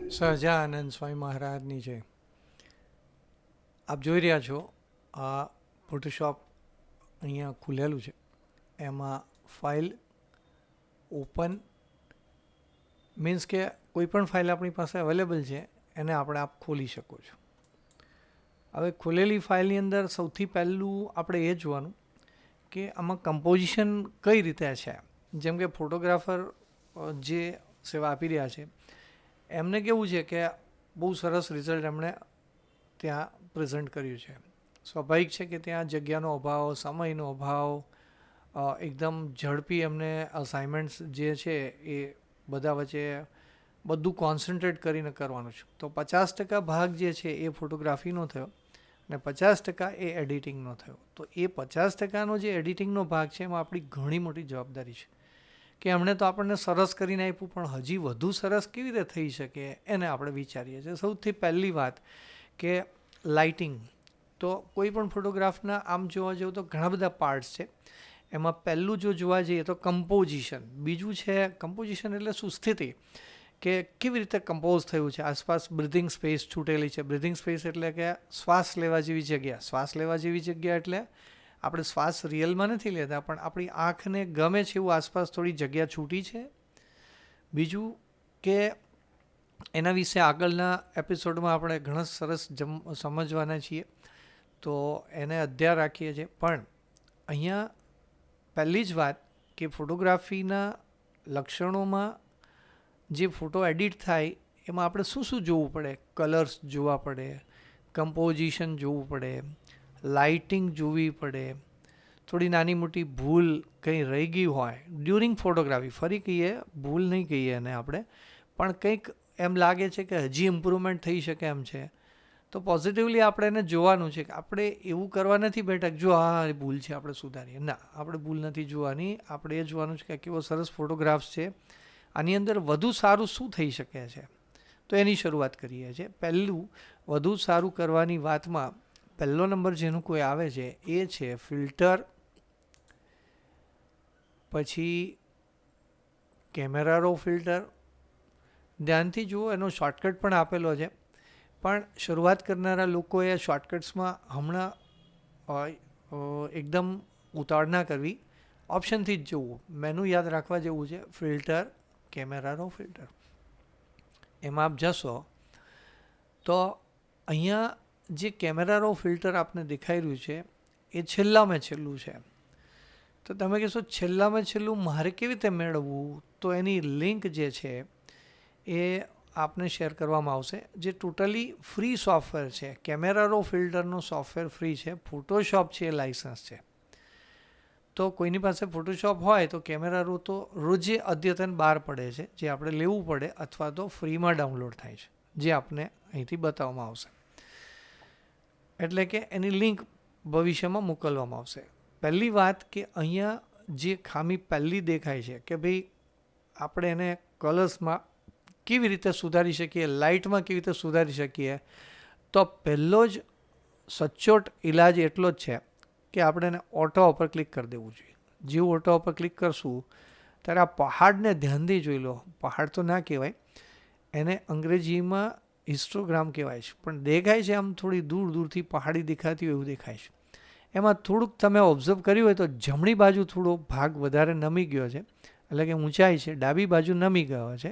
સહજાનંદ સ્વામી મહારાજની છે. આપ જોઈ રહ્યા છો આ ફોટોશોપ અહીંયા ખુલેલું છે. એમાં ફાઇલ ઓપન મીન્સ કે કોઈ પણ ફાઇલ આપણી પાસે અવેલેબલ છે એને આપણે આપ ખોલી શકો છો. હવે ખોલેલી ફાઇલની અંદર સૌથી પહેલું આપણે એ જોવાનું કે આમાં કમ્પોઝિશન કઈ રીતે છે. જેમ કે ફોટોગ્રાફર જે સેવા આપી રહ્યા છે એમને કેવું છે કે બહુ સરસ રિઝલ્ટ એમણે ત્યાં પ્રેઝન્ટ કર્યું છે. સ્વાભાવિક છે કે ત્યાં જગ્યાનો અભાવ, સમયનો અભાવ, એકદમ ઝડપી એમને અસાઇનમેન્ટ્સ જે છે એ બધા વચ્ચે બધું કોન્સન્ટ્રેટ કરીને કરવાનું છે. તો 50% ભાગ જે છે એ ફોટોગ્રાફીનો થયો અને 50% એ એડિટિંગનો થયો. તો એ 50%નો જે એડિટિંગનો ભાગ છે એમાં આપણી ઘણી મોટી જવાબદારી છે કે એમણે તો આપણને સરસ કરીને આપ્યું, પણ હજી વધુ સરસ કેવી રીતે થઈ શકે એને આપણે વિચારીએ છીએ. સૌથી પહેલી વાત કે લાઇટિંગ. તો કોઈ પણ ફોટોગ્રાફના આમ જોવા જવું તો ઘણા બધા પાર્ટ્સ છે. એમાં પહેલું જો જોવા જઈએ તો કમ્પોઝિશન. બીજું છે કમ્પોઝિશન એટલે શું? સ્થિતિ, કે કેવી રીતે કમ્પોઝ થયું છે. આસપાસ બ્રિધિંગ સ્પેસ છૂટેલી છે. બ્રિધિંગ સ્પેસ એટલે કે શ્વાસ લેવા જેવી જગ્યા. શ્વાસ લેવા જેવી જગ્યા એટલે આપણે શ્વાસ રિયલમાં નથી લેતા, પણ આપણી આંખને ગમે છે એવું આસપાસ થોડી જગ્યા છૂટી છે. બીજું કે એના વિશે આગળના એપિસોડમાં આપણે ઘણા સરસ સમજવાના છીએ, તો એને અધ્યાય રાખીએ છીએ. પણ અહીંયા પહેલી જ વાત કે ફોટોગ્રાફીના લક્ષણોમાં જે ફોટો એડિટ થાય એમાં આપણે શું શું જોવું પડે? કલર્સ જોવા પડે, કમ્પોઝિશન જોવું પડે, લાઇટિંગ જોવી પડે, થોડી નાની મોટી ભૂલ કંઈ રહી ગઈ હોય ડ્યુરિંગ ફોટોગ્રાફી, ફરી કહીએ ભૂલ નહીં કહીએ એને આપણે, પણ કંઈક એમ લાગે છે કે હજી ઇમ્પ્રુવમેન્ટ થઈ શકે એમ છે, તો પોઝિટિવલી આપણે એને જોવાનું છે કે આપણે એવું કરવા નથી બેઠા કે જો આ ભૂલ છે આપણે સુધારીએ. ના, આપણે ભૂલ નથી જોવાની. આપણે એ જોવાનું છે કે કેવો સરસ ફોટોગ્રાફ્સ છે, આની અંદર વધુ સારું શું થઈ શકે છે. તો એની શરૂઆત કરીએ છીએ. પહેલું વધુ સારું કરવાની વાતમાં પહેલો નંબર જેનું કોઈ આવે છે એ છે ફિલ્ટર, પછી કેમેરા રો ફિલ્ટર. ધ્યાનથી જુઓ, એનો શોર્ટકટ પણ આપેલો છે, પણ શરૂઆત કરનારા લોકોએ શોર્ટકટ્સમાં હમણાં એકદમ ઉતાવળ ના કરવી, ઓપ્શનથી જ જવું. મેનુ યાદ રાખવા જેવું છે. Filter, camera raw filter. એમાં આપ જશો તો અહીંયા જે કેમેરા રો ફિલ્ટર આપને દેખાઈ રહ્યું છે એ છેલ્લામાં છેલ્લું છે. તો તમે કહેશો છેલ્લામાં છેલ્લું મારે કેવી રીતે મેળવવું? તો એની લિંક જે છે એ આપને શેર કરવામાં આવશે, જે ટોટલી ફ્રી સોફ્ટવેર છે. કેમેરા રો ફિલ્ટરનો સોફ્ટવેર ફ્રી છે. ફોટોશોપ છે એ લાઇસન્સ છે. તો કોઈની પાસે ફોટોશોપ હોય તો કેમેરા રો તો રોજે અદ્યતન બહાર પડે છે, જે આપણે લેવું પડે અથવા તો ફ્રીમાં ડાઉનલોડ થાય છે, જે આપને અહીંથી બતાવવામાં આવશે. એટલે કે એની લિંક ભવિષ્યમાં મોકલવામાં આવશે. પહેલી વાત કે અહીંયા જે ખામી પહેલી દેખાય છે કે ભાઈ આપણે એને કલર્સમાં કેવી રીતે સુધારી શકીએ, લાઇટમાં કેવી રીતે સુધારી શકીએ, તો પહેલો જ સચોટ ઇલાજ એટલો જ છે કે આપણે એને ઓટો ઉપર ક્લિક કરી દેવું જોઈએ. જેવું ઓટો ઉપર ક્લિક કરશું ત્યારે આ પહાડને ધ્યાનથી જોઈ લો. પહાડ તો ના કહેવાય, એને અંગ્રેજીમાં હિસ્ટોગ્રામ કહેવાય છે, પણ દેખાય છે આમ થોડી દૂર દૂરથી પહાડી દેખાતી હોય એવું દેખાય છે. એમાં થોડુંક તમે ઓબ્ઝર્વ કર્યું હોય તો જમણી બાજુ થોડો ભાગ વધારે નમી ગયો છે, એટલે કે ઊંચાઈ છે. ડાબી બાજુ નમી ગયો છે,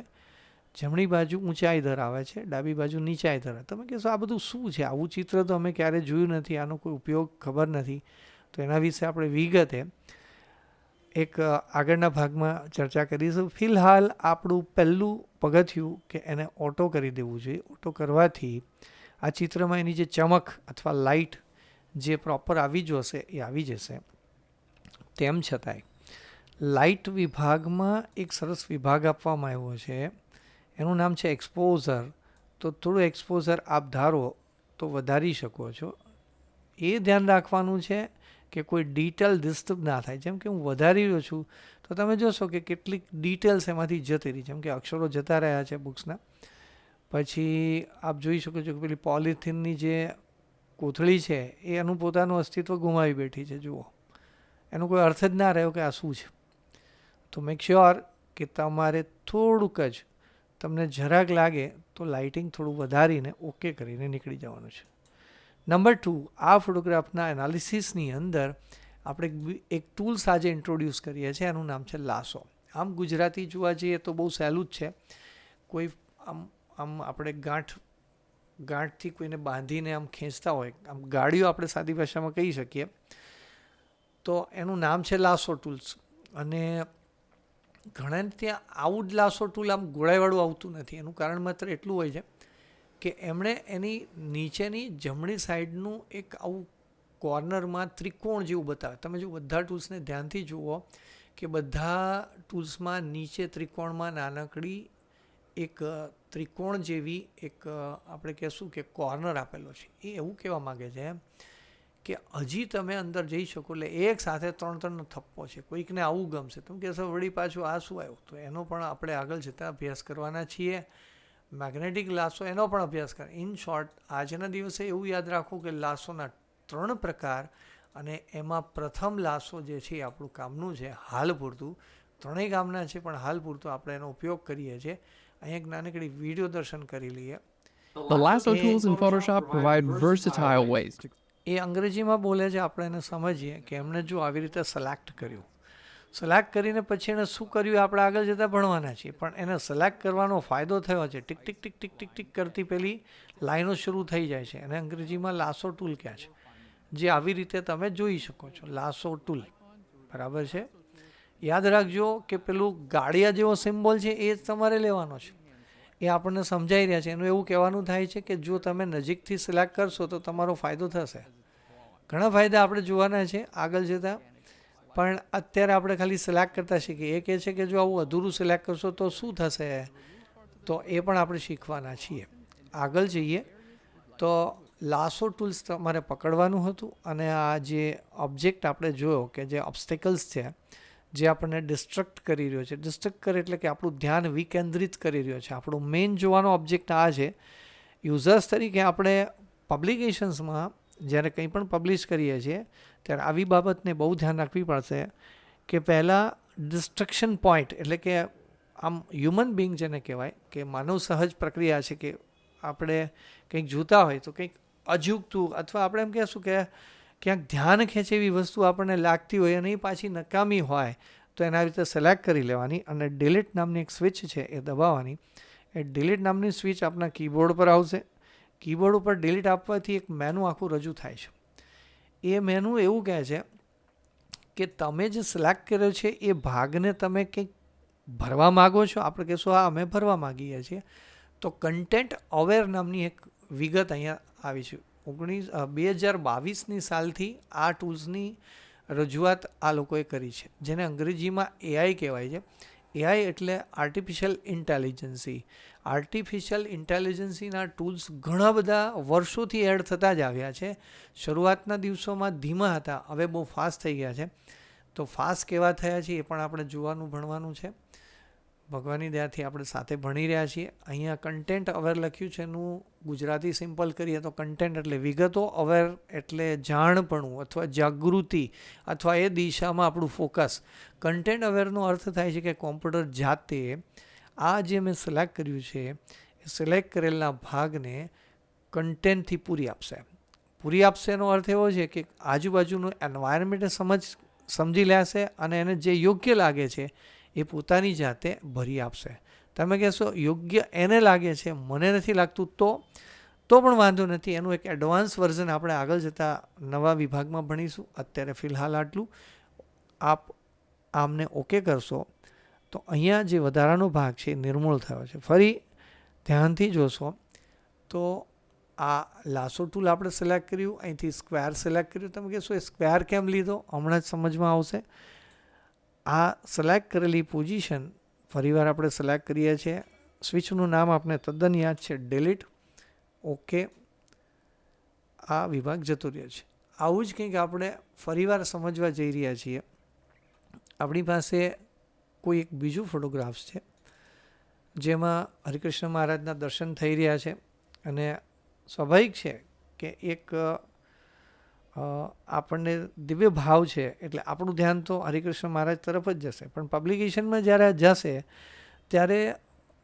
જમણી બાજુ ઊંચાઈ ધરાવે છે, ડાબી બાજુ નીચાઈ ધરાવે. તમે કહેશો આ બધું શું છે? આવું ચિત્ર તો અમે ક્યારે જોયું નથી, આનો કોઈ ઉપયોગ ખબર નથી. તો એના વિશે આપણે વિગતે એક આગળના ભાગમાં ચર્ચા કરીશું. ફિલહાલ આપણું પહેલું પગથિયું કે એને ઓટો કરી દેવું જોઈએ. ઓટો કરવાથી આ ચિત્રમાં એની જે ચમક અથવા લાઇટ જે પ્રોપર આવી જશે એ આવી જશે. તેમ છતાંય લાઇટ વિભાગમાં એક સરસ વિભાગ આપવામાં આવ્યો છે, એનું નામ છે એક્સપોઝર. તો થોડું એક્સપોઝર આપ ધારો તો વધારી શકો છો. એ ધ્યાન રાખવાનું છે કે કોઈ ડિટેલ ડિસ્ટર્બ ના થાય. જેમ કે હું વધારી રહ્યો છું તો તમે જોશો કે કેટલીક ડિટેલ્સ એમાંથી જતી રહી, જેમ કે અક્ષરો જતા રહ્યા છે બુક્સના. પછી આપ જોઈ શકો છો કે પેલી પોલિથીનની જે કોથળી છે એ એનું પોતાનું અસ્તિત્વ ગુમાવી બેઠી છે. જુઓ, એનો કોઈ અર્થ જ ના રહ્યો કે આ શું છે. તો મેક શ્યોર કે તમારે થોડુંક જ તમને જરાક લાગે તો લાઇટિંગ થોડું વધારીને ઓકે કરીને નીકળી જવાનું છે. નંબર 2, આ ફોટોગ્રાફના એનાલિસિસની અંદર આપણે એક ટૂલ્સ આજે ઇન્ટ્રોડ્યુસ કરીએ છીએ, એનું નામ છે લાસો. આમ ગુજરાતી જોવા જઈએ તો બહુ સહેલું જ છે. કોઈ આમ આપણે ગાંઠથી કોઈને બાંધીને આમ ખેંચતા હોય, આમ ગાડીઓ આપણે સાદી ભાષામાં કહી શકીએ, તો એનું નામ છે લાસો ટૂલ્સ. અને ઘણાને ત્યાં આવું જ લાસો ટૂલ આમ ગોળાઈવાળું આવતું નથી. એનું કારણ માત્ર એટલું હોય છે કે એમણે એની નીચેની જમણી સાઈડનું એક આવું કોર્નરમાં ત્રિકોણ જેવું બતાવે. તમે જો બધા ટૂલ્સને ધ્યાનથી જુઓ કે બધા ટૂલ્સમાં નીચે ત્રિકોણમાં નાનકડી એક ત્રિકોણ જેવી એક આપણે કહેશું કે કોર્નર આપેલો છે. એ એવું કહેવા માગે છે કે હજી તમે અંદર જઈ શકો. એટલે એક સાથે 3-3નો થપ્પો છે. કોઈકને આવું ગમશે, તમે કહેશો વળી પાછું આ શું આવ્યું, તો એનો પણ આપણે આગળ જતાં અભ્યાસ કરવાના છીએ. મેગ્નેટિક લાસો એનો પણ અભ્યાસ કરે. ઇન શોર્ટ, આજના દિવસે એવું યાદ રાખો કે લાસોના 3 પ્રકાર, અને એમાં પ્રથમ લાસો જે છે એ આપણું કામનું છે હાલ પૂરતું. 3ય કામના છે પણ હાલ પૂરતું આપણે એનો ઉપયોગ કરીએ છીએ. અહીં એક નાનકડી વિડીયો દર્શન કરી લઈએ. The lasso tools in Photoshop provide versatile ways to એ અંગ્રેજીમાં બોલે છે, આપણે એને સમજીએ કે એમણે જો આવી રીતે સિલેક્ટ કર્યું, સિલેક્ટ કરીને પછી એને શું કર્યું આપણે આગળ જતાં ભણવાના છીએ. પણ એને સિલેક્ટ કરવાનો ફાયદો થયો છે. Tick tick tick tick tick tick કરતી પેલી લાઈનો શરૂ થઈ જાય છે. એને અંગ્રેજીમાં લાસો ટૂલ કહે છે, જે આવી રીતે તમે જોઈ શકો છો. લાસો ટૂલ, બરાબર છે. યાદ રાખજો કે પેલું ગાડિયા જેવો સિમ્બોલ છે એ જ તમારે લેવાનો છે. એ આપણને સમજાઈ રહ્યા છે. એનું એવું કહેવાનું થાય છે કે જો તમે નજીકથી સિલેક્ટ કરશો તો તમારો ફાયદો થશે. ઘણા ફાયદા આપણે જોવાના છે આગળ જતાં, પણ અત્યારે આપણે ખાલી સિલેક્ટ કરતા શીખીએ. એ કહે છે કે જો આવું અધૂરું સિલેક્ટ કરશો તો શું થશે, તો એ પણ આપણે શીખવાના છીએ. આગળ જઈએ તો લાસો ટૂલ્સ તમારે પકડવાનું હતું, અને આ જે ઓબ્જેક્ટ આપણે જોયો કે જે ઓબ્સ્ટેકલ્સ છે, જે આપણને ડિસ્ટ્રક્ટ કરી રહ્યો છે. ડિસ્ટ્રક્ટ કરે એટલે કે આપણું ધ્યાન વિકેન્દ્રિત કરી રહ્યો છે. આપણું મેઇન જોવાનો ઓબ્જેક્ટ આ છે. યુઝર્સ તરીકે આપણે પબ્લિકેશન્સમાં જ્યારે કંઈ પણ પબ્લિશ કરીએ છીએ ત્યારે આવી બાબતને બહુ ધ્યાન રાખવી પડશે કે પહેલાં ડિસ્ટ્રક્શન પોઈન્ટ, એટલે કે આમ હ્યુમન બિંગ જેને કહેવાય કે માનવ સહજ પ્રક્રિયા છે કે આપણે કંઈક જોતા હોય તો કંઈક અજુગતું, અથવા આપણે એમ કહેશું કે ક્યાંક ધ્યાન ખેંચે એવી વસ્તુ આપણને લાગતી હોય અને એ પાછી નકામી હોય, તો એના રીતે સિલેક્ટ કરી લેવાની અને ડિલીટ નામની એક સ્વિચ છે એ દબાવવાની. એ ડિલીટ નામની સ્વિચ આપણા કીબોર્ડ પર આવશે. કીબોર્ડ ઉપર ડિલીટ આપવાથી એક મેનુ આખું રજૂ થાય છે. એ મેનુ એવું કહે છે કે તમે જે સિલેક્ટ કર્યો છે એ ભાગને તમે કંઈક ભરવા માગો છો. આપણે કહેશું હા અમે ભરવા માગીએ છીએ, તો કન્ટેન્ટ અવેર નામની એક વિગત અહીંયા આવી છે. 2022ની સાલથી આ ટૂલ્સની રજૂઆત આ લોકોએ કરી છે, જેને અંગ્રેજીમાં એઆઈ કહેવાય છે. એઆઈ એટલે આર્ટિફિશિયલ ઇન્ટેલિજન્સી. આર્ટિફિશિયલ ઇન્ટેલિજન્સીના ટૂલ્સ ઘણા બધા વર્ષોથી એડ થતા જ આવ્યા છે. શરૂઆતના દિવસોમાં ધીમા હતા, હવે બહુ ફાસ્ટ થઈ ગયા છે. તો ફાસ્ટ કેવા થયા છે એ પણ આપણે જોવાનું ભણવાનું છે. ભગવાનની દયાથી આપણે સાથે ભણી રહ્યા છીએ. અહીંયા કન્ટેન્ટ અવેર લખ્યું છે, એનું ગુજરાતી સિમ્પલ કરીએ તો કન્ટેન્ટ એટલે વિગતો, અવેર એટલે જાણપણું અથવા જાગૃતિ, અથવા એ દિશામાં આપણું ફોકસ. કન્ટેન્ટ અવેરનો અર્થ થાય છે કે કોમ્પ્યુટર જાતે આ જે મેં સિલેક્ટ કર્યું છે એ સિલેક્ટ કરેલા ભાગને કન્ટેન્ટથી પૂરી આપશે. પૂરી આપશે એનો અર્થ એવો છે કે આજુબાજુનું એન્વાયરમેન્ટ સમજી લેશે અને એને જે યોગ્ય લાગે છે એ પોતાની જાતે ભરી આપશે. તમે કહેશો યોગ્ય એને લાગે છે, મને નથી લાગતું, તો પણ વાંધો નથી. એનું એક એડવાન્સ વર્ઝન આપણે આગળ જતાં નવા વિભાગમાં ભણીશું. અત્યારે ફિલહાલ આટલું. આપ આમને ઓકે કરશો તો અહીંયા જે વધારાનો ભાગ છે એ નિર્મૂળ થયો છે. ફરી ધ્યાનથી જોશો તો આ લાસો ટૂલ આપણે સિલેક્ટ કર્યું, અહીંથી સ્ક્વેર સિલેક્ટ કર્યું. તમે કહેશો એ સ્ક્વેર કેમ લીધો, હમણાં જ સમજમાં આવશે. આ સિલેક્ટ કરેલી પોઝિશન ફરીવાર આપણે સિલેક્ટ કરીએ છીએ. સ્વિચનું નામ આપણે તદ્દન યાદ છે, ડિલીટ. ઓકે, આ વિભાગ જતો રહ્યો છે. આવું જ કંઈક આપણે ફરીવાર સમજવા જઈ રહ્યા છીએ. આપણી પાસે કોઈ એક બીજું ફોટોગ્રાફ્સ છે જેમાં હરિકૃષ્ણ મહારાજના દર્શન થઈ રહ્યા છે, અને સ્વાભાવિક છે કે એક આપણને દિવ્ય ભાવ છે એટલે આપણું ધ્યાન તો હરિકૃષ્ણ મહારાજ તરફ જ જશે. પણ પબ્લિકેશનમાં જ્યારે જશે ત્યારે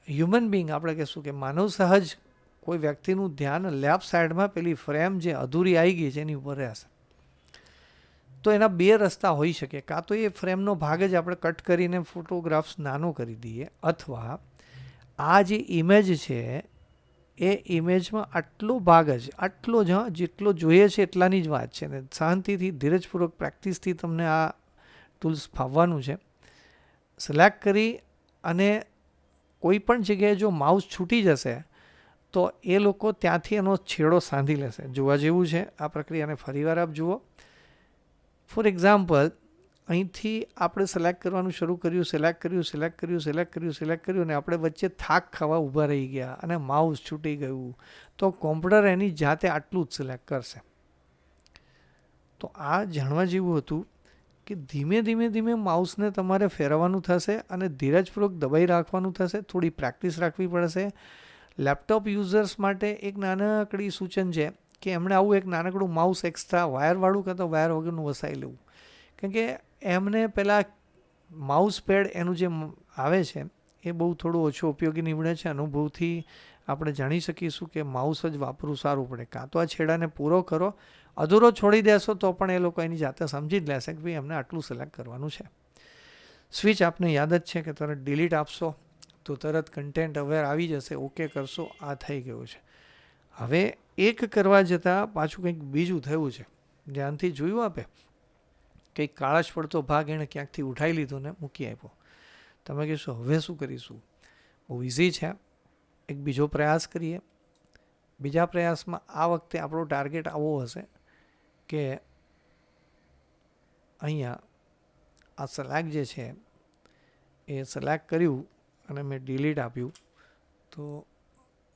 હ્યુમન બિંગ આપણે કહેશું કે માનવ સહજ કોઈ વ્યક્તિનું ધ્યાન લેફ્ટ સાઈડમાં પેલી ફ્રેમ જે અધૂરી આવી ગઈ છે એની ઉપર રહેશે. તો એના બે રસ્તા હોઈ શકે, કાં તો એ ફ્રેમનો ભાગ જ આપણે કટ કરીને ફોટોગ્રાફ્સ નાનો કરી દઈએ, અથવા આ જે ઇમેજ છે એ ઇમેજમાં આટલો ભાગ જ આટલો જ જેટલો જોઈએ છે એટલાની જ વાત છે. ને શાંતિથી ધીરજપૂર્વક પ્રેક્ટિસથી તમને આ ટૂલ્સ ફાવવાનું છે. સિલેક્ટ કરી અને કોઈ પણ જગ્યાએ જો માઉસ છૂટી જશે તો એ લોકો ત્યાંથી એનો છેડો સાંધી લેશે. જોવા જેવું છે આ પ્રક્રિયાને ફરીવાર આપ જુઓ. ફોર એક્ઝામ્પલ, અહીંથી આપણે સિલેક્ટ કરવાનું શરૂ કર્યું, સિલેક્ટ કર્યું અને આપણે વચ્ચે થાક ખાવા ઊભા રહી ગયા અને માઉસ છૂટી ગયું, તો કોમ્પ્યુટર એની જાતે આટલું જ સિલેક્ટ કરશે. તો આ જાણવા જેવું હતું કે ધીમે માઉસને તમારે ફેરવવાનું થશે અને ધીરજપૂર્વક દબાઈ રાખવાનું થશે. થોડી પ્રેક્ટિસ રાખવી પડશે. લેપટોપ યુઝર્સ માટે એક નાનકડી સૂચન છે કે એમણે આવું એક નાનકડું માઉસ એક્સ્ટ્રા વાયરવાળું કાં તો વાયર વગરનું વસાવી લેવું. કેમ કે એમને પહેલાં માઉસ પેડ એનું જે આવે છે એ બહુ થોડું ઓછું ઉપયોગી નીવડે છે. અનુભવથી આપણે જાણી શકીશું કે માઉસ જ વાપરવું સારું પડે. કાં તો આ છેડાને પૂરો કરો, અધૂરો છોડી દેશો તો પણ એ લોકો એની જાતે સમજી જ લેશે કે ભાઈ એમને આટલું સિલેક્ટ કરવાનું છે. સ્વિચ આપને યાદ જ છે કે તરત ડિલીટ આપશો તો તરત કન્ટેન્ટ અવેર આવી જશે. ઓકે કરશો, આ થઈ ગયું છે. હવે એક કરવા જતાં પાછું કંઈક બીજું થયું છે. ધ્યાનથી જોયું આપે, કંઈક કાળાશ પડતો ભાગ એણે ક્યાંકથી ઉઠાવી લીધો ને મૂકી આપ્યો. તમે કહેશો હવે શું કરીશું? બહુ ઇઝી છે. એક બીજો પ્રયાસ કરીએ. બીજા પ્રયાસમાં આ વખતે આપણો ટાર્ગેટ આવો હશે કે અહીંયા આ સિલેક્ટ જે છે એ સિલેક્ટ કર્યું અને મેં ડિલીટ આપ્યું, તો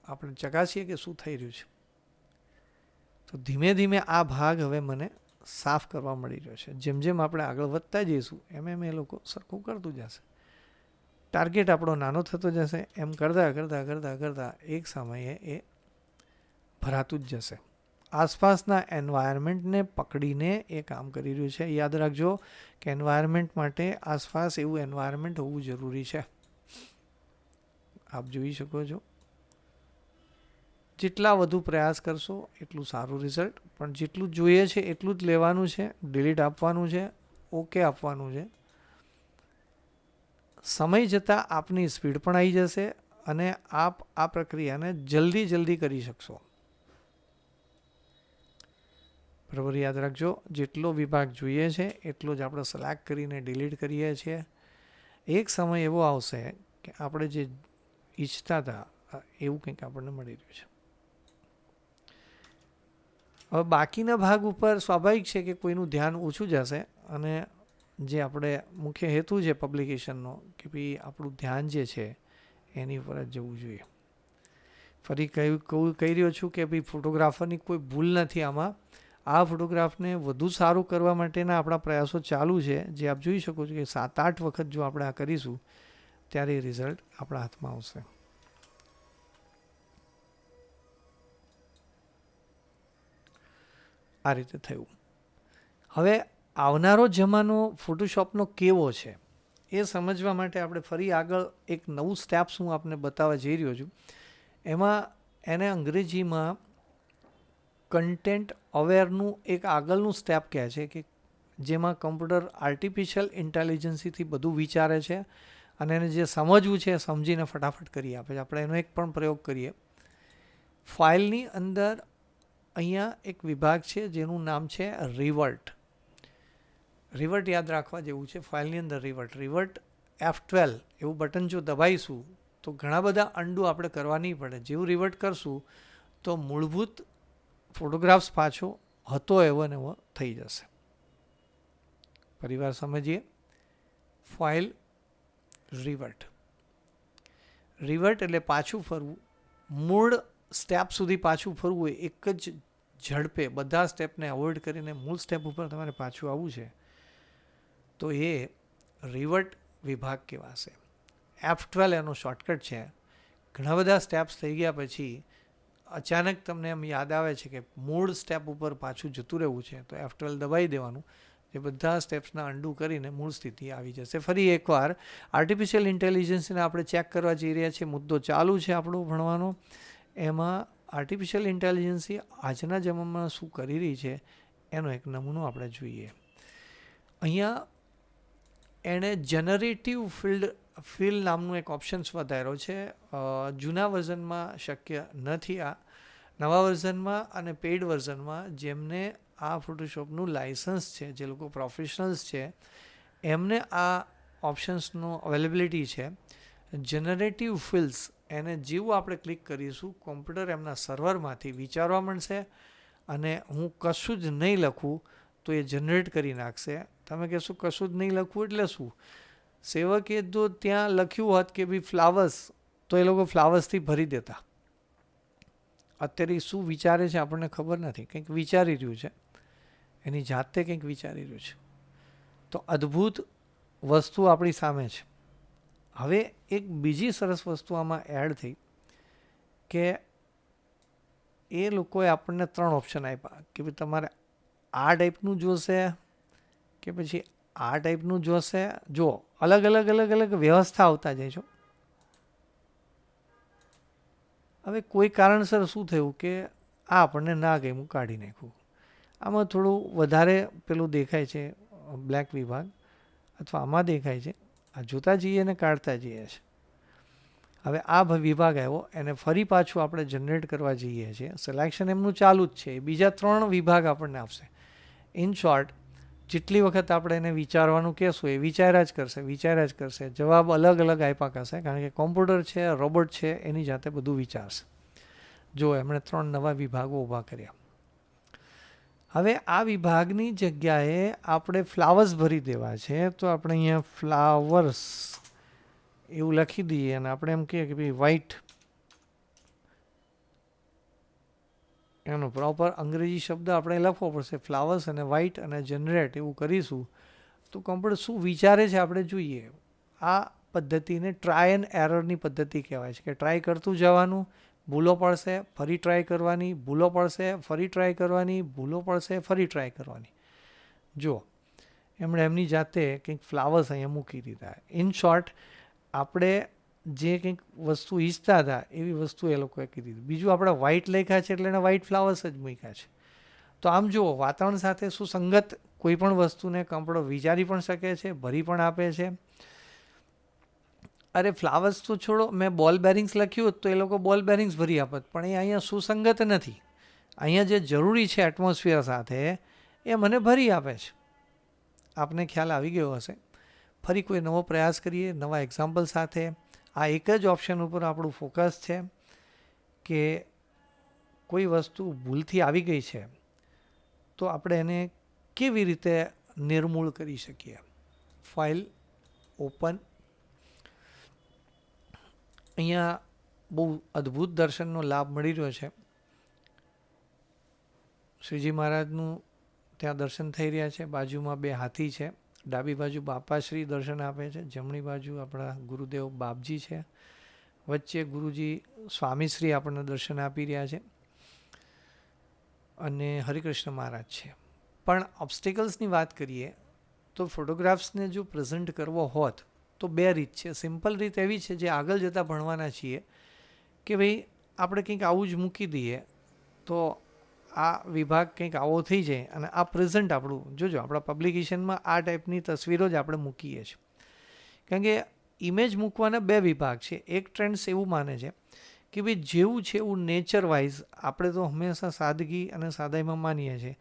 આપણે ચકાસીએ કે શું થઈ રહ્યું છે. તો ધીમે આ ભાગ હવે મને સાફ કરવા મળી રહ્યો છે. જેમ આપણે આગળ વધતા જઈશું એમ એ લોકો સરખું કરતું જશે. ટાર્ગેટ આપણો નાનો થતો જશે. એમ કરતાં એક સમયે એ ભરાતું જ જશે. આસપાસના એન્વાયરમેન્ટને પકડીને એ કામ કરી રહ્યું છે. યાદ રાખજો કે એન્વાયરમેન્ટ માટે આસપાસ એવું એન્વાયરમેન્ટ હોવું જરૂરી છે. આપ જોઈ શકો છો. જેટલા વધુ પ્રયાસ કરશો એટલું સારું રિઝલ્ટ, પણ જેટલું જોઈએ છે એટલું જ લેવાનું છે. ડિલીટ આપવાનું છે, ઓકે આપવાનું છે. સમય જતાં આપની સ્પીડ પણ આવી જશે અને આપ આ પ્રક્રિયાને જલ્દી કરી શકશો. બરાબર યાદ રાખજો, જેટલો વિભાગ જોઈએ છે એટલો જ આપણે સિલેક્ટ કરીને ડિલીટ કરીએ છીએ. એક સમય એવો આવશે કે આપણે જે ઈચ્છતા હતા એવું કંઈક આપણને મળી રહ્યું છે. હવે બાકીના ભાગ ઉપર સ્વાભાવિક છે કે કોઈનું ધ્યાન ઓછું જશે અને જે આપણે મુખ્ય હેતુ છે પબ્લિકેશનનો કે ભાઈ આપણું ધ્યાન જે છે એની ઉપર જ જવું જોઈએ. ફરી કહી રહ્યો છું કે ભાઈ ફોટોગ્રાફરની કોઈ ભૂલ નથી આમાં. આ ફોટોગ્રાફને વધુ સારું કરવા માટેના આપણા પ્રયાસો ચાલુ છે, જે આપ જોઈ શકો છો કે 7-8 વખત જો આપણે આ કરીશું ત્યારે રિઝલ્ટ આપણા હાથમાં આવશે. આ રીતે થયું. હવે આવનારો જમાનો ફોટોશોપનો કેવો છે એ સમજવા માટે આપણે ફરી આગળ એક નવું સ્ટેપ્સ હું આપને બતાવવા જઈ રહ્યો છું. એમાં એને અંગ્રેજીમાં કન્ટેન્ટ અવેરનું એક આગળનું સ્ટેપ કહે છે કે જેમાં કમ્પ્યુટર આર્ટિફિશિયલ ઇન્ટેલિજન્સથી બધું વિચારે છે અને એને જે સમજવું છે એ સમજીને ફટાફટ કરી આપે છે. આપણે એનો એક પણ પ્રયોગ કરીએ. ફાઇલની અંદર અહીંયા એક વિભાગ છે જેનું નામ છે રિવર્ટ. રિવર્ટ યાદ રાખવા જેવું છે. ફાઇલની અંદર રિવર્ટ F12 એવું બટન જો દબાઈશું તો ઘણા બધા અન્ડુ આપણે કરવા નહીં પડે. જેવું રિવર્ટ કરશું તો મૂળભૂત ફોટોગ્રાફ્સ પાછો હતો એવો ને એવો થઈ જશે. પરિવાર સમજીએ. ફાઇલ રિવર્ટ એટલે પાછું ફરવું. મૂળ સ્ટેપ સુધી પાછું ફરવું હોય એક જ ઝડપે બધા સ્ટેપને અવોઇડ કરીને મૂળ સ્ટેપ ઉપર તમારે પાછું આવવું છે તો એ રિવર્ટ વિભાગ કહેવાશે. F12 એનો શોર્ટકટ છે. ઘણા બધા સ્ટેપ્સ થઈ ગયા પછી અચાનક તમને એમ યાદ આવે છે કે મૂળ સ્ટેપ ઉપર પાછું જતું રહેવું છે તો F12 દબાવી દેવાનું. એ બધા સ્ટેપ્સના અન્ડુ કરીને મૂળ સ્થિતિ આવી જશે. ફરી એકવાર આર્ટિફિશિયલ ઇન્ટેલિજન્સને આપણે ચેક કરવા જઈ રહ્યા છીએ. મુદ્દો ચાલુ છે આપણો ભણવાનો. એમાં આર્ટિફિશિયલ ઇન્ટેલિજન્સી આજના જમાનામાં શું કરી રહી છે એનો એક નમૂનો આપણે જોઈએ. અહીંયા એણે જનરેટિવ ફિલ નામનું એક ઓપ્શન્સ વધાર્યો છે. જૂના વર્ઝનમાં શક્ય નથી આ. નવા વર્ઝનમાં અને પેઇડ વર્ઝનમાં જેમને આ ફોટોશોપનું લાઇસન્સ છે, જે લોકો પ્રોફેશનલ્સ છે, એમને આ ઓપ્શન્સનો અવેલેબિલિટી છે. જનરેટિવ ફિલ્સ એને જેવું આપણે ક્લિક કરીશું કોમ્પ્યુટર એમના સર્વરમાંથી વિચારવા માંડશે અને હું કશું જ નહીં લખું તો એ જનરેટ કરી નાખશે. તમે કહેશો કશું જ નહીં લખવું એટલે શું? સેવકે જો ત્યાં લખ્યું હોત કે ભાઈ ફ્લાવર્સ, તો એ લોકો ફ્લાવર્સથી ભરી દેતા. અત્યારે શું વિચારે છે આપણને ખબર નથી. કંઈક વિચારી રહ્યું છે, એની જાતે કંઈક વિચારી રહ્યું છે. તો અદ્ભુત વસ્તુ આપણી સામે છે. હવે એક બીજી સરસ વસ્તુ આમાં એડ થઈ કે એ લોકોએ આપણને 3 ઓપ્શન આપ્યા કે ભાઈ તમારે આ ટાઈપનું જોશે કે પછી આ ટાઈપનું જોશે. જો અલગ અલગ વ્યવસ્થા આવતા જાય છો. હવે કોઈ કારણસર શું થયું કે આ આપણને ના ગમ્યું, કાઢી નાખ્યું. આમાં થોડું વધારે પેલું દેખાય છે બ્લેક વિભાગ, અથવા આમાં દેખાય છે. આ જોતા જઈએ અને કાઢતા જઈએ છે. હવે આ વિભાગ આવ્યો, એને ફરી પાછું આપણે જનરેટ કરવા જઈએ છીએ. સિલેક્શન એમનું ચાલુ જ છે. બીજા 3 વિભાગ આપણને આપશે. ઇન શોર્ટ, જેટલી વખત આપણે એને વિચારવાનું કહેશું એ વિચાર્યા જ કરશે. જવાબ અલગ આપ્યા કરશે, કારણ કે કોમ્પ્યુટર છે, રોબોટ છે, એની જાતે બધું વિચારશે. જો એમણે 3 નવા વિભાગો ઊભા કર્યા. હવે આ વિભાગની જગ્યાએ આપણે ફ્લાવર્સ ભરી દેવા છે, તો આપણે અહીંયા ફ્લાવર્સ એવું લખી દઈએ અને આપણે એમ કહીએ કે ભાઈ વ્હાઈટ, એનો પ્રોપર અંગ્રેજી શબ્દ આપણે લખવો પડશે, ફ્લાવર્સ અને વ્હાઈટ, અને જનરેટ એવું કરીશું તો કોમ્પ્યુટર શું વિચારે છે આપણે જોઈએ. આ પદ્ધતિને ટ્રાય એન્ડ એરરની પદ્ધતિ કહેવાય છે, કે ટ્રાય કરતું જવાનું, ભૂલો પડશે, ફરી ટ્રાય કરવાની, ભૂલો પડશે, ફરી ટ્રાય કરવાની, ભૂલો પડશે, ફરી ટ્રાય કરવાની. જો એમણે એમની જાતે કંઈક ફ્લાવર્સ અહીંયા મૂકી દીધા. ઇન શોર્ટ, આપણે જે કંઈક વસ્તુ ઈચ્છતા હતા એવી વસ્તુ એ લોકોએ કીધી. બીજું આપણે વ્હાઇટ લખ્યા છે એટલે એને વ્હાઇટ ફ્લાવર્સ જ મૂક્યા છે. તો આમ જુઓ, વાતાવરણ સાથે સુસંગત કોઈ પણ વસ્તુને કોમ્પ્યુટર વિચારી પણ શકે છે, ભરી પણ આપે છે. અરે ફ્લાવર્સ તો છોડો, મેં બોલ બેરિંગ્સ લખ્યું હોત તો એ લોકો બોલ બેરિંગ્સ ભરી આપત, પણ એ અહીંયા સુસંગત નથી. અહીંયા જે જરૂરી છે એટમોસ્ફિયર સાથે એ મને ભરી આપે છે. આપને ખ્યાલ આવી ગયો હશે. ફરી કોઈ નવો પ્રયાસ કરીએ નવા એક્ઝામ્પલ સાથે. આ એક જ ઓપ્શન ઉપર આપણું ફોકસ છે કે કોઈ વસ્તુ ભૂલથી આવી ગઈ છે તો આપણે એને કેવી રીતે નિર્મૂળ કરી શકીએ. File open. અહીંયા બહુ અદ્ભુત દર્શનનો લાભ મળી રહ્યો છે. શ્રીજી મહારાજનું ત્યાં દર્શન થઈ રહ્યા છે. બાજુમાં 2 હાથી છે. ડાબી બાજુ બાપાશ્રી દર્શન આપે છે, જમણી બાજુ આપણા ગુરુદેવ બાપજી છે, વચ્ચે ગુરુજી સ્વામીશ્રી આપણને દર્શન આપી રહ્યા છે, અને હરિકૃષ્ણ મહારાજ છે. પણ ઓબ્સ્ટિકલ્સની વાત કરીએ તો ફોટોગ્રાફ્સને જો પ્રેઝન્ટ કરવો હોત તો 2 રીત છે. સિમ્પલ રીત એવી છે જે આગળ જતાં ભણવાના છીએ કે ભાઈ આપણે કંઈક આવું જ મૂકી દઈએ તો આ વિભાગ કંઈક આવો થઈ જાય અને આ પ્રેઝન્ટ આપણું જોજો. આપણા પબ્લિકેશનમાં આ ટાઈપની તસવીરો જ આપણે મૂકીએ છીએ, કારણ કે ઇમેજ મૂકવાના 2 વિભાગ છે. એક ટ્રેન્ડ્સ એવું માને છે કે ભાઈ જેવું છે એવું નેચર વાઇઝ, આપણે તો હંમેશા સાદગી અને સાદાઈમાં માનીએ છીએ,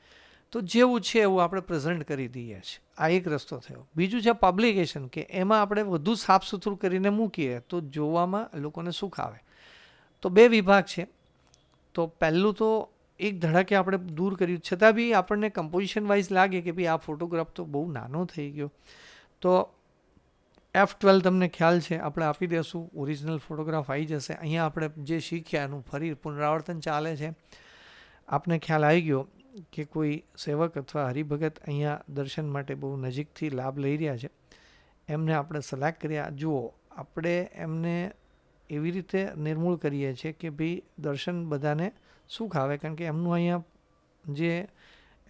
તો જેવું છે એવું આપણે પ્રેઝન્ટ કરી દઈએ છીએ. આ એક રસ્તો થયો. બીજું છે પબ્લિકેશન, કે એમાં આપણે વધુ સાફ સુથરું કરીને મૂકીએ તો જોવામાં લોકોને સુખ આવે. તો 2 વિભાગ છે. તો પહેલું તો એક ધડાકે આપણે દૂર કર્યું, છતાં બી આપણને કમ્પોઝિશન વાઇઝ લાગે કે ભાઈ આ ફોટોગ્રાફ તો બહુ નાનો થઈ ગયો, તો F12 તમને ખ્યાલ છે આપણે આપી દેશું, ઓરિજિનલ ફોટોગ્રાફ આવી જશે. અહીંયા આપણે જે શીખ્યા એનું ફરી પુનરાવર્તન ચાલે છે. આપને ખ્યાલ આવી ગયો કે કોઈ સેવક અથવા હરિભગત અહીંયા દર્શન માટે બહુ નજીકથી લાભ લઈ રહ્યા છે, એમને આપણે સિલેક્ટ કર્યા. જુઓ, આપણે એમને એવી રીતે નિર્મૂળ કરીએ છીએ કે ભાઈ દર્શન બધાને સુખ આવે, કારણ કે એમનું અહીંયા જે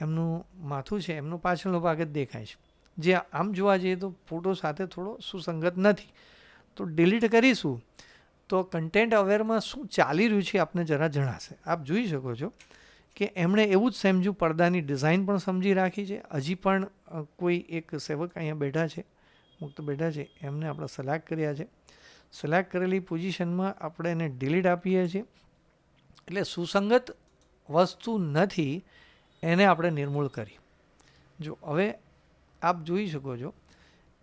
એમનું માથું છે એમનો પાછળનો ભાગ જ દેખાય છે, જે આમ જોવા જઈએ તો ફોટો સાથે થોડો સુસંગત નથી. તો ડિલીટ કરીશું તો કન્ટેન્ટ અવેરમાં શું ચાલી રહ્યું છે આપને જરા જણાશે. આપ જોઈ શકો છો કે એમણે એવું જ સમજ્યું, પડદાની ડિઝાઇન પણ સમજી રાખી છે. હજી પણ કોઈ એક સેવક અહીંયા બેઠા છે, મુક્ત બેઠા છે, એમને આપણે સિલેક્ટ કર્યા છે. સિલેક્ટ કરેલી પોઝિશનમાં આપણે એને ડિલીટ આપીએ છીએ, એટલે સુસંગત વસ્તુ નથી એને આપણે નિર્મૂળ કરી. જો હવે આપ જોઈ શકો છો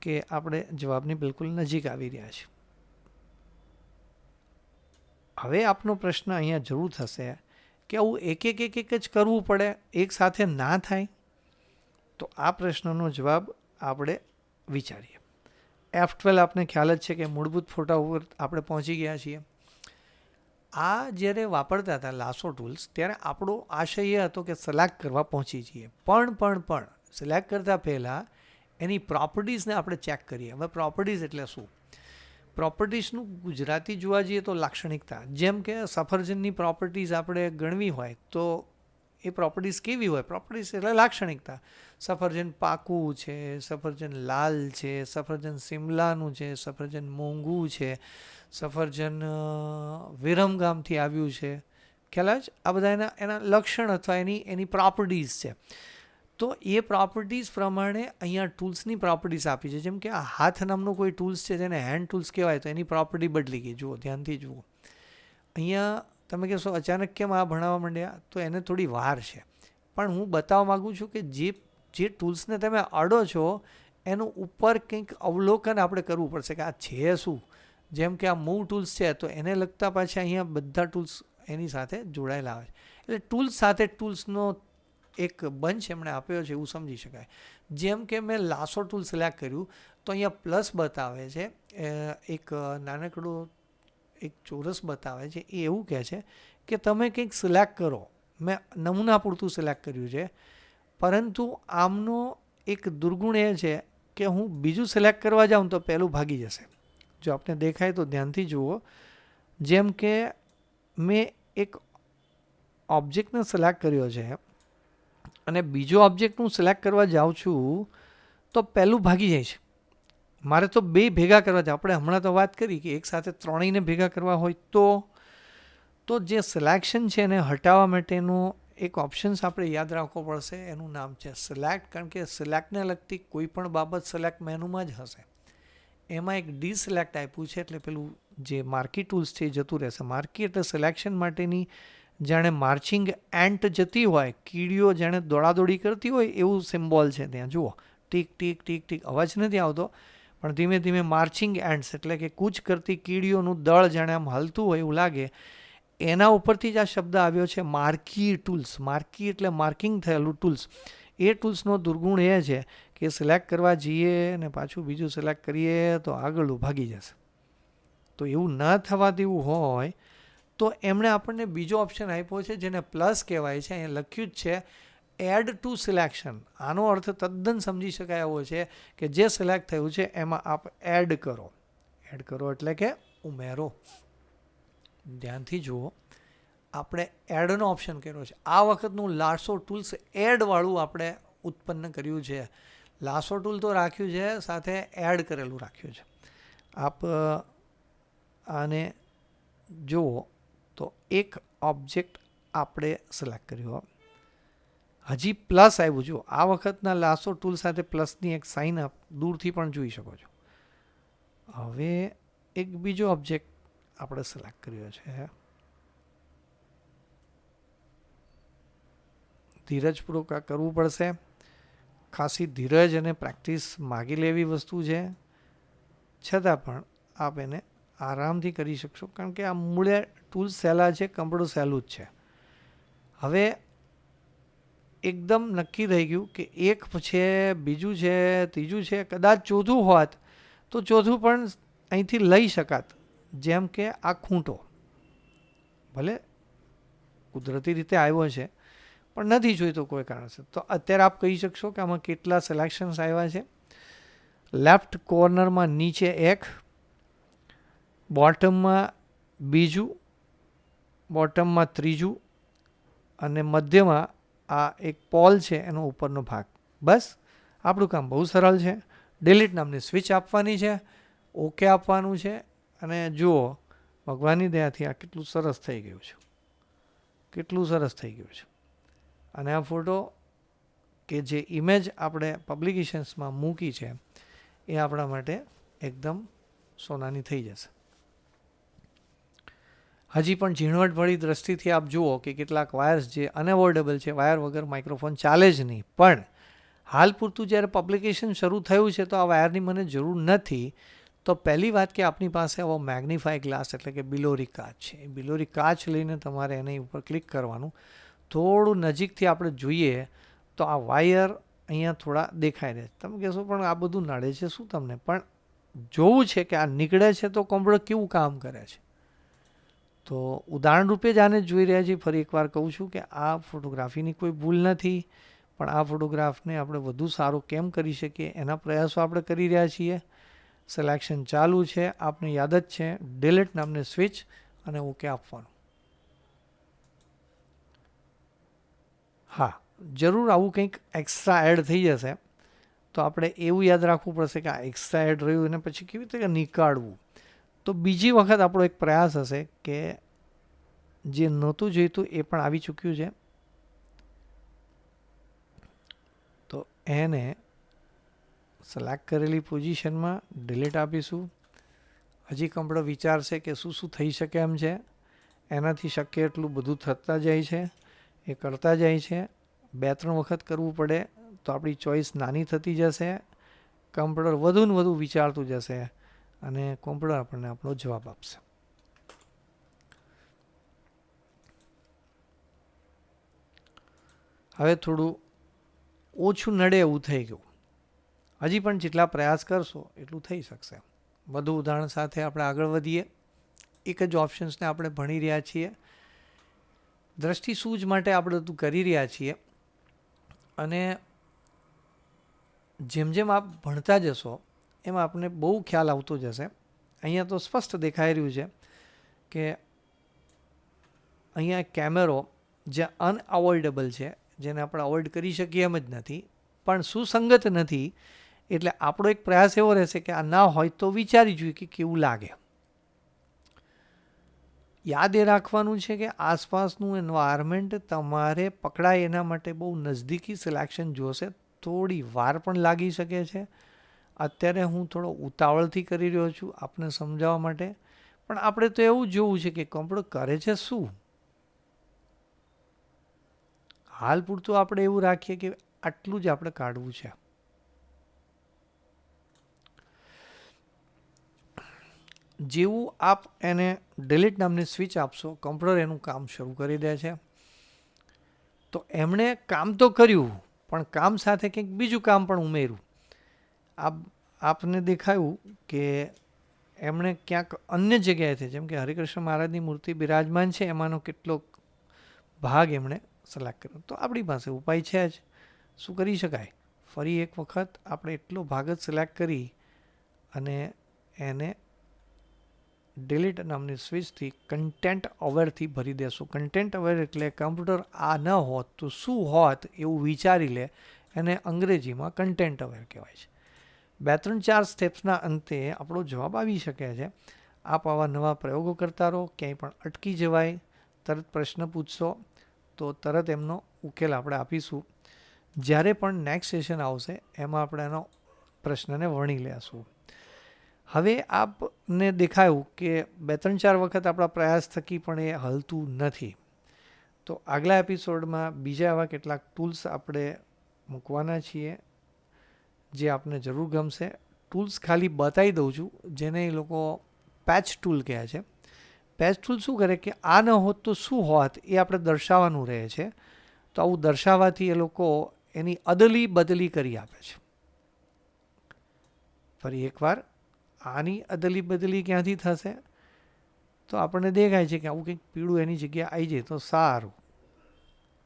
કે આપણે જવાબની બિલકુલ નજીક આવી રહ્યા છીએ. હવે આપનો પ્રશ્ન અહીંયા જરૂર થશે કે આવું એક જ કરવું પડે, એક સાથે ના થાય? તો આ પ્રશ્નનો જવાબ આપણે વિચારીએ. F12 આપને ખ્યાલ જ છે કે મૂળભૂત ફોટા ઉપર આપણે પહોંચી ગયા છીએ. આ જ્યારે વાપરતા હતા લાસો ટૂલ્સ, ત્યારે આપણો આશય એ હતો કે સિલેક્ટ કરવા પહોંચી જઈએ. પણ સિલેક્ટ કરતાં પહેલાં એની પ્રોપર્ટીઝને આપણે ચેક કરીએ. હવે પ્રોપર્ટીઝ એટલે શું? પ્રોપર્ટીઝનું ગુજરાતી જોવા જઈએ તો લાક્ષણિકતા. જેમ કે સફરજનની પ્રોપર્ટીઝ આપણે ગણવી હોય તો એ પ્રોપર્ટીઝ કેવી હોય? પ્રોપર્ટીઝ એટલે લાક્ષણિકતા. સફરજન પાકું છે, સફરજન લાલ છે, સફરજન સિમલાનું છે, સફરજન મોંઘું છે, સફરજન વિરમગામથી આવ્યું છે. ખ્યાલ જ? આ બધા એના લક્ષણ અથવા એની પ્રોપર્ટીઝ છે. તો એ પ્રોપર્ટીઝ પ્રમાણે અહીંયા ટૂલ્સની પ્રોપર્ટીઝ આપી છે. જેમ કે આ હાથ નામનું કોઈ ટૂલ્સ છે જેને હેન્ડ ટૂલ્સ કહેવાય, તો એની પ્રોપર્ટી બદલી ગઈ. જુઓ, ધ્યાનથી જુઓ. અહીંયા તમે કહેશો અચાનક કેમ આ ભણાવવા માંડ્યા? તો એને થોડી વાર છે, પણ હું બતાવવા માગું છું કે જે ટૂલ્સને તમે અડો છો એનું ઉપર કંઈક અવલોકન આપણે કરવું પડશે કે આ છે શું. જેમ કે આ મૂવ ટૂલ્સ છે તો એને લગતા પાછા અહીંયા બધા ટૂલ્સ એની સાથે જોડાયેલા આવે છે. એટલે ટૂલ્સ સાથે ટૂલ્સનો એક બંચ એમણે આપ્યો છે એવું સમજી શકાય. જેમ કે મેં લાસો ટૂલ સિલેક્ટ કર્યું તો અહીંયા પ્લસ બતાવે છે, એક નાનકડો એક ચોરસ બતાવે છે. એ એવું કહે છે કે તમે કંઈક સિલેક્ટ કરો. મેં નમૂના પૂરતું સિલેક્ટ કર્યું છે, પરંતુ આમનો એક દુર્ગુણ એ છે કે હું બીજું સિલેક્ટ કરવા જાઉં તો પહેલું ભાગી જશે. જો આપને દેખાય તો ધ્યાનથી જુઓ. જેમ કે મેં એક ઓબ્જેક્ટને સિલેક્ટ કર્યો છે અને બીજો ઓબ્જેક્ટ હું સિલેક્ટ કરવા જાઉં છું તો પહેલું ભાગી જાય છે. મારે તો બે ભેગા કરવા છે. આપણે હમણાં તો વાત કરી કે એક સાથે ત્રણેયને ભેગા કરવા હોય તો જે સિલેક્શન છે એને હટાવવા માટેનું એક ઓપ્શન્સ આપણે યાદ રાખવો પડશે. એનું નામ છે સિલેક્ટ. કારણ કે સિલેક્ટને લગતી કોઈ પણ બાબત સિલેક્ટ મેનુમાં જ હશે. એમાં એક ડીસિલેક્ટ આપ્યું છે, એટલે પેલું જે માર્કી ટૂલ્સ છે એ જતું રહેશે. માર્કી એટલે સિલેક્શન માટેની જાણે માર્ચિંગ એન્ટ જતી હોય, કીડીઓ જાણે દોડાદોડી કરતી હોય એવું સિમ્બોલ છે ત્યાં. જુઓ, ટીક ટીક ટીક ટીક અવાજ નથી આવતો, પણ ધીમે ધીમે માર્ચિંગ એન્ટ્સ એટલે કે કૂચ કરતી કીડીઓનું દળ જાણે આમ હલતું હોય એવું લાગે. એના ઉપરથી જ આ શબ્દ આવ્યો છે માર્કી ટૂલ્સ. માર્કી એટલે માર્કિંગ થયેલું ટૂલ્સ. એ ટૂલ્સનો દુર્ગુણ એ છે કે સિલેક્ટ કરવા જઈએ અને પાછું બીજું સિલેક્ટ કરીએ તો આગળ ભાગી જશે. તો એવું ન થવા દેવું હોય તો એમણે આપણને બીજો ઓપ્શન આપ્યો છે જેને પ્લસ કહેવાય છે. અહીંયા લખ્યું જ છે એડ ટુ સિલેક્શન. આનો અર્થ તદ્દન સમજી શકાય એવો છે કે જે સિલેક્ટ થયું છે એમાં આપ એડ કરો. એડ કરો એટલે કે ઉમેરો. ધ્યાનથી જુઓ, આપણે એડનો ઓપ્શન કર્યો છે. આ વખતનું લાસો ટૂલ્સ એડવાળું આપણે ઉત્પન્ન કર્યું છે. લાસો ટૂલ તો રાખ્યું છે, સાથે એડ કરેલું રાખ્યું છે. આપ આને જુઓ તો એક ઓબ્જેક્ટ આપણે સિલેક્ટ કર્યો. હજી પ્લસ આવ્યું. જુઓ, આ વખતના લાસો ટૂલ સાથે પ્લસની એક સાઇન આપ દૂરથી પણ જોઈ શકો છો. હવે એક બીજો ઓબ્જેક્ટ આપણે સિલેક્ટ કર્યો છે. ધીરજપૂર્વક આ કરવું પડશે. ખાસી ધીરજ અને પ્રેક્ટિસ માગી લેવી વસ્તુ છે. છતાં પણ આપ એને આરામથી કરી શકશો, કારણ કે આ મૂળે ટૂલ્સ સહેલા છે, કમ્પ્યુટર સહેલું જ છે. હવે એકદમ નક્કી થઈ ગયું કે એક છે, બીજું છે, ત્રીજું છે, કદાચ ચોથું હોત તો ચોથું પણ અહીંથી લઈ શકાત. જેમ કે આ ખૂંટો ભલે કુદરતી રીતે આવ્યો છે પણ નથી જોઈતો કોઈ કારણસર, તો અત્યારે આપ કહી શકશો કે આમાં કેટલા સિલેક્શન્સ આવ્યા છે. લેફ્ટ કોર્નરમાં નીચે એક, બોટમમાં બીજું, બોટમમાં ત્રીજું અને મધ્યમાં આ એક પોલ છે એનો ઉપરનો ભાગ. બસ આપણું કામ બહુ સરળ છે. ડિલીટ નામની સ્વિચ આપવાની છે, ઓકે આપવાનું છે, અને જુઓ ભગવાનની દયાથી આ કેટલું સરસ થઈ ગયું છે, કેટલું સરસ થઈ ગયું છે. અને આ ફોટો કે જે ઇમેજ આપણે પબ્લિકેશન્સમાં મૂકી છે એ આપણા માટે એકદમ સોનાની થઈ જશે. હજી પણ ઝીણવટભરી દ્રષ્ટિથી આપ જુઓ કે કેટલાક વાયર્સ જે અનએવોર્ડેબલ છે, વાયર વગર માઇક્રોફોન ચાલે જ નહીં. પણ હાલ પૂરતું જ્યારે પબ્લિકેશન શરૂ થયું છે તો આ વાયરની મને જરૂર નથી. તો પહેલી વાત કે આપણી પાસે આવો મેગ્નિફાય ગ્લાસ એટલે કે બિલોરી કાચ છે. એ બિલોરી કાચ લઈને તમારે એની ઉપર ક્લિક કરવાનું. થોડું નજીકથી આપણે જોઈએ તો આ વાયર અહીંયા થોડા દેખાય રહે. તમે કહેશો પણ આ બધું નડે છે શું તમને? પણ જોવું છે કે આ નીકળે છે તો કોમ્પ્યુટર કેવું કામ કરે છે. તો ઉદાહરણ રૂપે જ આને જોઈ રહ્યા છીએ. ફરી એકવાર કહું છું કે આ ફોટોગ્રાફીની કોઈ ભૂલ નથી, પણ આ ફોટોગ્રાફને આપણે વધુ સારું કેમ કરી શકીએ એના પ્રયાસો આપણે કરી રહ્યા છીએ. સિલેક્શન ચાલુ છે, આપને યાદ જ છે, ડિલીટ નામની સ્વિચ અને ઓકે આપવાનું. હા, જરૂર આવું કંઈક એક્સ્ટ્રા એડ થઈ જશે તો આપણે એવું યાદ રાખવું પડશે કે આ એક્સ્ટ્રા એડ રહ્યું અને પછી કેવી રીતે નીકાળવું. તો બીજી વખત આપણો એક પ્રયાસ હશે કે જે નહોતું જોઈતું એ પણ આવી ચૂક્યું છે તો એને સિલેક્ટ કરેલી પોઝિશનમાં ડિલીટ આપીશું. હજી કમ્પ્યુટર વિચારશે કે શું શું થઈ શકે એમ છે. એનાથી શક્ય એટલું બધું થતા જાય છે, એ કરતા જાય છે. 2-3 વખત કરવું પડે તો આપણી ચોઈસ નાની થતી જશે. કમ્પ્યુટર વધુ ને વધુ વિચારતું જશે અને કોમ્પ્યુટર આપણને આપણો જવાબ આપશે. હવે થોડું ઓછું નડે એવું થઈ ગયું. હજી પણ જેટલા પ્રયાસ કરશો એટલું થઈ શકશે. વધુ ઉદાહરણ સાથે આપણે આગળ વધીએ. એક જ ઓપ્શન્સને આપણે ભણી રહ્યા છીએ. દ્રષ્ટિ સૂઝ માટે આપણે બધું કરી રહ્યા છીએ અને જેમ જેમ આપ ભણતા જશો એમ આપને બહુ ખ્યાલ આવતો જશે. અહીંયા તો સ્પષ્ટ દેખાઈ રહ્યું છે કે અહીંયા કેમેરો જે અનઅવોઇડેબલ છે, જેને આપણે અવોઇડ કરી શકીએ એમ જ નથી, પણ સુસંગત નથી. એટલે આપણો એક પ્રયાસ એવો રહેશે કે આ ના હોય તો વિચારી જોઈએ કે કેવું લાગે. યાદ એ રાખવાનું છે કે આસપાસનું એન્વાયરમેન્ટ તમારે પકડાય એના માટે બહુ નજદીકી સિલેક્શન જોશે. થોડી વાર પણ લાગી શકે છે. અત્યારે હું થોડો ઉતાવળથી કરી રહ્યો છું આપને સમજાવવા માટે, પણ આપણે તો એવું જોવું છે કે કોમ્પ્યુટર કરે છે શું. હાલ પૂરતું આપણે એવું રાખીએ કે આટલું જ આપણે કાઢવું છે. જેવું આપ એને ડિલીટ નામની સ્વિચ આપશો, કમ્પ્યુટર એનું કામ શરૂ કરી દે છે. તો એમણે કામ તો કર્યું પણ કામ સાથે કંઈક બીજું કામ પણ ઉમેર્યું. આપને દેખાયું કે એમણે ક્યાંક અન્ય જગ્યાએથી, જેમ કે હરિકૃષ્ણ મહારાજની મૂર્તિ બિરાજમાન છે, એમાંનો કેટલોક ભાગ એમણે સિલેક્ટ કર્યો. તો આપણી પાસે ઉપાય છે જ. શું કરી શકાય? ફરી એક વખત આપણે એટલો ભાગ જ સિલેક્ટ કરી અને એને ડિલીટ નામની સ્વિચથી કન્ટેન્ટ અવેરથી ભરી દેશું. કન્ટેન્ટ અવેર એટલે કમ્પ્યુટર આ ન હોત તો શું હોત એવું વિચારી લે. એને અંગ્રેજીમાં કન્ટેન્ટ અવેર કહેવાય છે. 2-3-4 સ્ટેપ્સના અંતે આપણો જવાબ આવી શકે છે. આપ આવા નવા પ્રયોગો કરતા રહો. ક્યાંય પણ અટકી જવાય, તરત પ્રશ્ન પૂછશો તો તરત એમનો ઉકેલ આપણે આપીશું. જ્યારે પણ નેક્સ્ટ સેશન આવશે એમાં આપણે એનો પ્રશ્નને વણી લેશું. હવે આપને દેખાયું કે 2-3-4 વખત આપણા પ્રયાસ થકી પણ એ હલતું નથી. તો આગલા એપિસોડમાં બીજા એવા કેટલાક ટૂલ્સ આપણે મૂકવાના છીએ જે આપને જરૂર ગમશે. ટૂલ્સ ખાલી બતાવી દઉં છું, જેને એ લોકો પેચ ટૂલ કહે છે. પેચ ટૂલ શું કરે કે આ ન હોત તો શું હોત એ આપણે દર્શાવવાનું રહે છે. તો આવું દર્શાવવાથી એ લોકો એની અદલી બદલી કરી આપે છે. ફરી એકવાર, આની અદલી બદલી ક્યાંથી થશે? તો આપણને દેખાય છે કે આવું કંઈક પીળું એની જગ્યાએ આવી જાય તો સારું.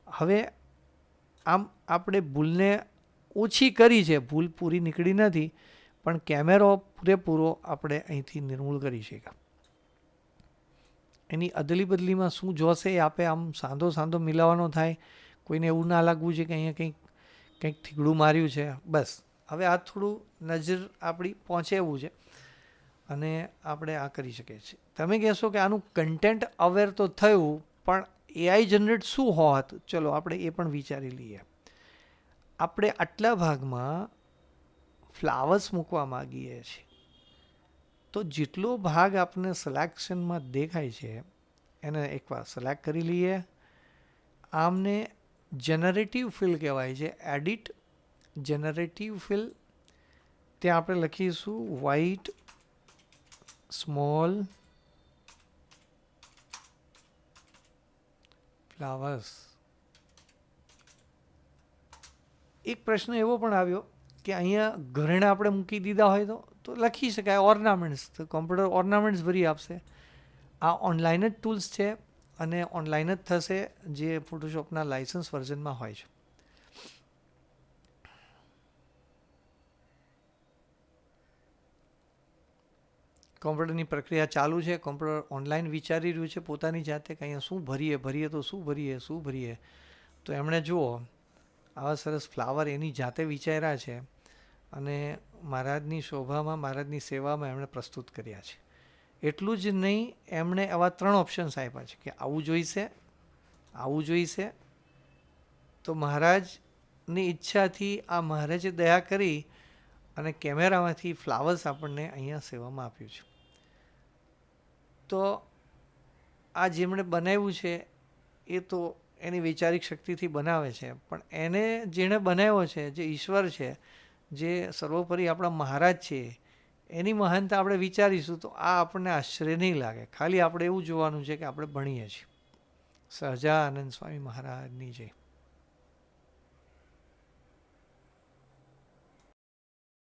હવે આમ આપણે ભૂલને ઓછી કરી છે, ભૂલ પૂરી નીકળી નથી, પણ કેમેરો પૂરેપૂરો આપણે અહીંથી નિર્મૂળ કરી શક્યા. એની અદલી બદલીમાં શું જોશે એ આપે આમ સાંધો સાંધો મિલાવવાનો થાય, કોઈને એવું ના લાગવું છે કે અહીંયા કંઈક થીગડું માર્યું છે. બસ હવે આ થોડું નજર આપણી પહોંચે એવું છે અને આપણે આ કરી શકીએ છીએ. તમે કહેશો કે આનું કન્ટેન્ટ અવેર તો થયું, પણ એઆઈ જનરેટ શું હોત? ચલો આપણે એ પણ વિચારી લઈએ. આપણે આટલા ભાગમાં ફ્લાવર્સ મૂકવા માગીએ છીએ, તો જેટલો ભાગ આપણને સિલેક્શનમાં દેખાય છે એને એકવાર સિલેક્ટ કરી લઈએ. આમને જનરેટિવ ફિલ કહેવાય છે, એડિટ જનરેટિવ ફિલ. ત્યાં આપણે લખીશું વ્હાઇટ સ્મોલ ફ્લાવર્સ. એક પ્રશ્ન એવો પણ આવ્યો કે અહીંયા ઘરેણા આપણે મૂકી દીધા હોય તો લખી શકાય ઓર્નામેન્ટ્સ, તો કોમ્પ્યુટર ઓર્નામેન્ટ્સ ભરી આપશે. આ ઓનલાઈન જ ટૂલ્સ છે અને ઓનલાઈન જ થશે જે ફોટોશોપના લાઇસન્સ વર્ઝનમાં હોય છે. કોમ્પ્યુટરની પ્રક્રિયા ચાલુ છે. કોમ્પ્યુટર ઓનલાઈન વિચારી રહ્યું છે પોતાની જાતે કે અહીંયા શું ભરીએ તો શું ભરીએ. તો એમણે જુઓ આવા સરસ ફ્લાવર એની જાતે વિચાર્યા છે અને મહારાજની શોભામાં, મહારાજની સેવામાં એમણે પ્રસ્તુત કર્યા છે. એટલું જ નહીં, એમણે આવા 3 ઓપ્શન્સ આપ્યા છે કે આવું જોઈશે. તો મહારાજની ઈચ્છાથી આ મહારાજે દયા કરી અને કેમેરામાંથી ફ્લાવર્સ આપણને અહીંયા સેવામાં આપ્યું છે. તો આ જેમણે બનાવ્યું છે એ તો એની વૈચારિક શક્તિથી બનાવે છે, પણ એને જેણે બનાવ્યો છે, જે ઈશ્વર છે, જે સર્વોપરી આપણા મહારાજ છે, એની મહાનતા આપણે વિચારીશું તો આ આપણને આશ્ચર્ય નહીં લાગે. ખાલી આપણે એવું જોવાનું છે કે આપણે ભણીએ છીએ. સહજાનંદ સ્વામી મહારાજની જય.